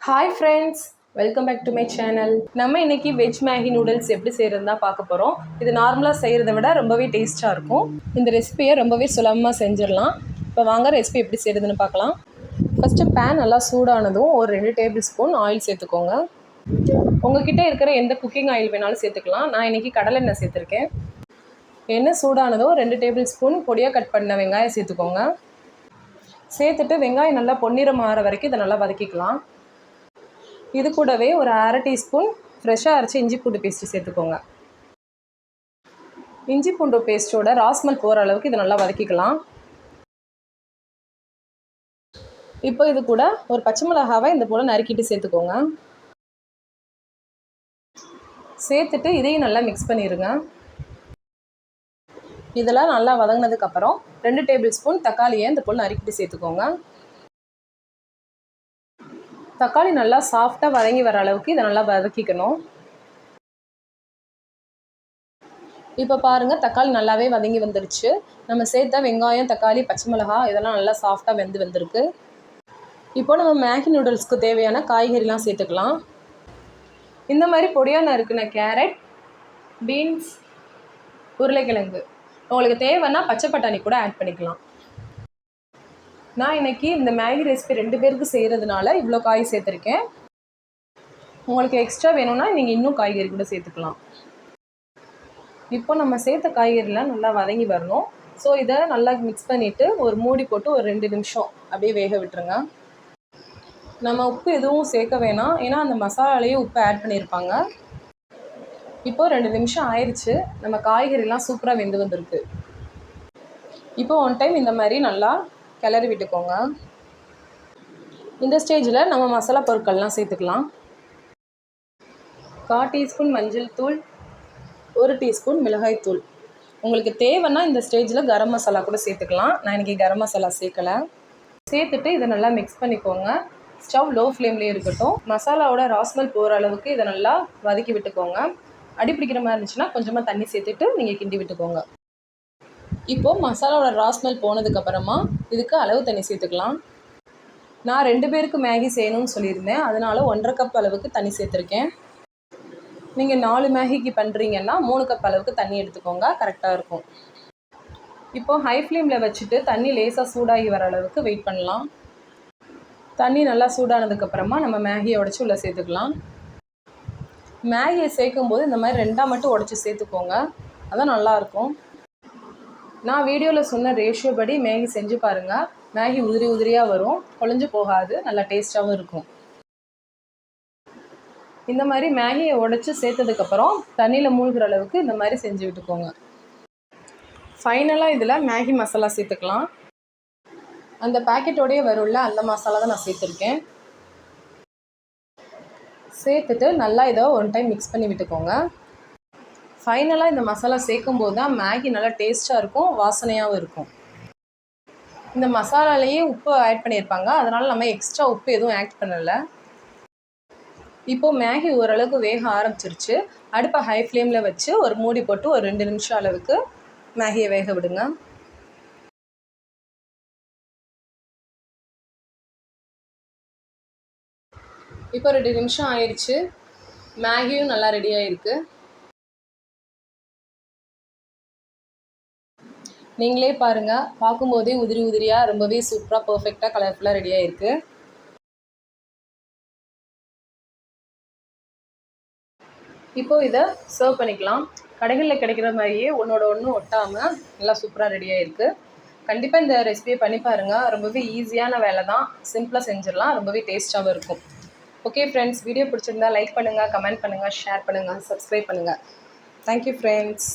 Hi friends, welcome back to my channel. நம்ம இன்றைக்கி veg Maggi noodles எப்படி செய்கிறது தான் பார்க்க போகிறோம். இது நார்மலாக செய்கிறத விட ரொம்பவே டேஸ்ட்டாக இருக்கும். இந்த ரெசிபியை ரொம்பவே சுலபமாக செஞ்சிடலாம். இப்போ வாங்க ரெசிபி எப்படி செய்கிறதுன்னு பார்க்கலாம். ஃபஸ்ட்டு பேன் நல்லா சூடானதும் ஒரு 2 டேபிள் ஸ்பூன் ஆயில் சேர்த்துக்கோங்க. உங்கள்கிட்ட இருக்கிற எந்த குக்கிங் ஆயில் வேணாலும் சேர்த்துக்கலாம். நான் இன்றைக்கி கடலெண்ணெய் சேர்த்துருக்கேன். எண்ணெய் சூடானதும் 2 டேபிள் ஸ்பூன் பொடியாக கட் பண்ண வெங்காயம் சேர்த்துக்கோங்க. சேர்த்துட்டு வெங்காயம் நல்லா பொன்னிறம் ஆகிற வரைக்கும் இதை நல்லா வதக்கிக்கலாம். இது கூடவே ஒரு 1/2 டீஸ்பூன் ஃப்ரெஷ்ஷாக அரைச்சி இஞ்சி பூண்டு பேஸ்ட்டு சேர்த்துக்கோங்க. இஞ்சி பூண்டு பேஸ்ட்டோட ராஸ்மல் போகிற அளவுக்கு இதை நல்லா வதக்கிக்கலாம். இப்போ இது கூட ஒரு பச்சை மிளகாவை இந்த போல் நறுக்கிட்டு சேர்த்துக்கோங்க. சேர்த்துட்டு இதையும் நல்லா மிக்ஸ் பண்ணிடுங்க. இதெல்லாம் நல்லா வதங்கினதுக்கப்புறம் 2 டேபிள் ஸ்பூன் தக்காளியை இந்த போல் நறுக்கிட்டு சேர்த்துக்கோங்க. தக்காளி நல்லா சாஃப்டாக வதங்கி வர அளவுக்கு இதை நல்லா வதக்கிக்கணும். இப்போ பாருங்கள், தக்காளி நல்லாவே வதங்கி வந்துருச்சு. நம்ம சேர்த்த வெங்காயம், தக்காளி, பச்சை மிளகாய் இதெல்லாம் நல்லா சாஃப்டாக வந்திருக்கு. இப்போ நம்ம மேகி நூடுல்ஸ்க்கு தேவையான காய்கறிலாம் சேர்த்துக்கலாம். இந்த மாதிரி பொடியாக நறுக்கின கேரட், பீன்ஸ், உருளைக்கிழங்கு, உங்களுக்கு தேவைன்னா பச்சை பட்டாணி கூட ஆட் பண்ணிக்கலாம். நான் இன்றைக்கி இந்த மேகி ரெசிபி 2 பேருக்கு செய்கிறதுனால இவ்வளோ காய் சேர்த்துருக்கேன். உங்களுக்கு எக்ஸ்ட்ரா வேணும்னா நீங்கள் இன்னும் காய்கறி கூட சேர்த்துக்கலாம். இப்போ நம்ம சேர்த்த காய்கறிலாம் நல்லா வதங்கி வரணும். ஸோ இதை நல்லா மிக்ஸ் பண்ணிவிட்டு ஒரு மூடி போட்டு ஒரு 2 நிமிஷம் அப்படியே வேக விட்டுருங்க. நம்ம உப்பு எதுவும் சேர்க்க வேணாம், ஏன்னா அந்த மசாலாலேயே உப்பு ஆட் பண்ணியிருப்பாங்க. இப்போது 2 நிமிஷம் ஆயிடுச்சு. நம்ம காய்கறிலாம் சூப்பராக வெந்து வந்திருக்கு. இப்போ ஒன் டைம் இந்த மாதிரி நல்லா கிளறி விட்டுக்கோங்க. இந்த ஸ்டேஜில் நம்ம மசாலா பொருட்கள்லாம் சேர்த்துக்கலாம். 1/4 டீஸ்பூன் மஞ்சள் தூள், 1 டீஸ்பூன் மிளகாய் தூள். உங்களுக்கு தேவைன்னா இந்த ஸ்டேஜில் கரம் மசாலா கூட சேர்த்துக்கலாம். நான் இன்றைக்கி கரம் மசாலா சேர்க்கலை. சேர்த்துட்டு இதை நல்லா மிக்ஸ் பண்ணிக்கோங்க. ஸ்டவ் லோ ஃப்ளேம்லேயே இருக்கட்டும். மசாலாவோட ராஸ்மல் போகிற அளவுக்கு இதை நல்லா வதக்கி விட்டுக்கோங்க. அடி பிடிக்கிற மாதிரி இருந்துச்சுன்னா கொஞ்சமாக தண்ணி சேர்த்துட்டு நீங்கள் கிண்டி விட்டுக்கோங்க. இப்போது மசாலாவோட ராஸ்மல் போனதுக்கப்புறமா இதுக்கு அளவு தண்ணி சேர்த்துக்கலாம். நான் 2 பேருக்கு மேகி செய்யணும்னு சொல்லியிருந்தேன், அதனால் 1.5 கப் அளவுக்கு தண்ணி சேர்த்துருக்கேன். நீங்கள் 4 மேகிக்கு பண்ணுறீங்கன்னா 3 கப் அளவுக்கு தண்ணி எடுத்துக்கோங்க, கரெக்டாக இருக்கும். இப்போது ஹை ஃப்ளேமில் வச்சுட்டு தண்ணி லேசாக சூடாகி வர அளவுக்கு வெயிட் பண்ணலாம். தண்ணி நல்லா சூடானதுக்கப்புறமா நம்ம மேகியை உடச்சி உள்ளே சேர்த்துக்கலாம். மேகியை சேர்க்கும்போது இந்த மாதிரி 2ஆக மட்டும் உடச்சி சேர்த்துக்கோங்க, அதான் நல்லாயிருக்கும். நான் வீடியோவில் சொன்ன ரேஷியோ படி மேகி செஞ்சு பாருங்கள். மேகி உதிரி உதிரியாக வரும், குழஞ்சு போகாது, நல்லா டேஸ்ட்டாகவும் இருக்கும். இந்த மாதிரி மேகியை உடச்சி சேர்த்ததுக்கப்புறம் தண்ணியில் மூழ்கிற அளவுக்கு இந்த மாதிரி செஞ்சு விட்டுக்கோங்க. ஃபைனலாக இதில் மேகி மசாலா சேர்த்துக்கலாம். அந்த பேக்கெட்டோடையே வரும்ல, அந்த மசாலா தான் நான் சேர்த்துருக்கேன். சேர்த்துட்டு நல்லா இதை ஒன் டைம் மிக்ஸ் பண்ணி விட்டுக்கோங்க. ஃபைனலாக இந்த மசாலா சேர்க்கும் போது தான் மேகி நல்லா டேஸ்ட்டாக இருக்கும், வாசனையாகவும் இருக்கும். இந்த மசாலாலேயே உப்பு ஆட் பண்ணியிருப்பாங்க, அதனால் நம்ம எக்ஸ்ட்ரா உப்பு எதுவும் ஆட் பண்ணலை. இப்போது மேகி ஓரளவுக்கு வேக ஆரம்பிச்சிருச்சு. அடுப்பை ஹை ஃப்ளேமில் வச்சு ஒரு மூடி போட்டு ஒரு 2 நிமிஷம் அளவுக்கு மேகியை வேக விடுங்க. இப்போ 2 நிமிஷம் ஆயிடுச்சு. மேகியும் நல்லா ரெடியாக இருக்குது. நீங்களே பாருங்கள், பார்க்கும்போதே உதிரி உதிரியாக ரொம்பவே சூப்பராக பர்ஃபெக்டாக கலர்ஃபுல்லாக ரெடியாக இருக்குது. இப்போது இதை சர்வ் பண்ணிக்கலாம். கடைகளில் கிடைக்கிற மாதிரியே ஒன்றோட ஒன்று ஒட்டாமல் நல்லா சூப்பராக ரெடியாக இருக்குது. கண்டிப்பாக இந்த ரெசிபியை பண்ணி பாருங்கள். ரொம்பவே ஈஸியான வேலை தான், சிம்பிளாக செஞ்சிடலாம், ரொம்பவே டேஸ்ட்டாகவும் இருக்கும். ஓகே ஃப்ரெண்ட்ஸ், வீடியோ பிடிச்சிருந்தா லைக் பண்ணுங்கள், கமெண்ட் பண்ணுங்கள், ஷேர் பண்ணுங்கள், சப்ஸ்கிரைப் பண்ணுங்கள். Thank you friends.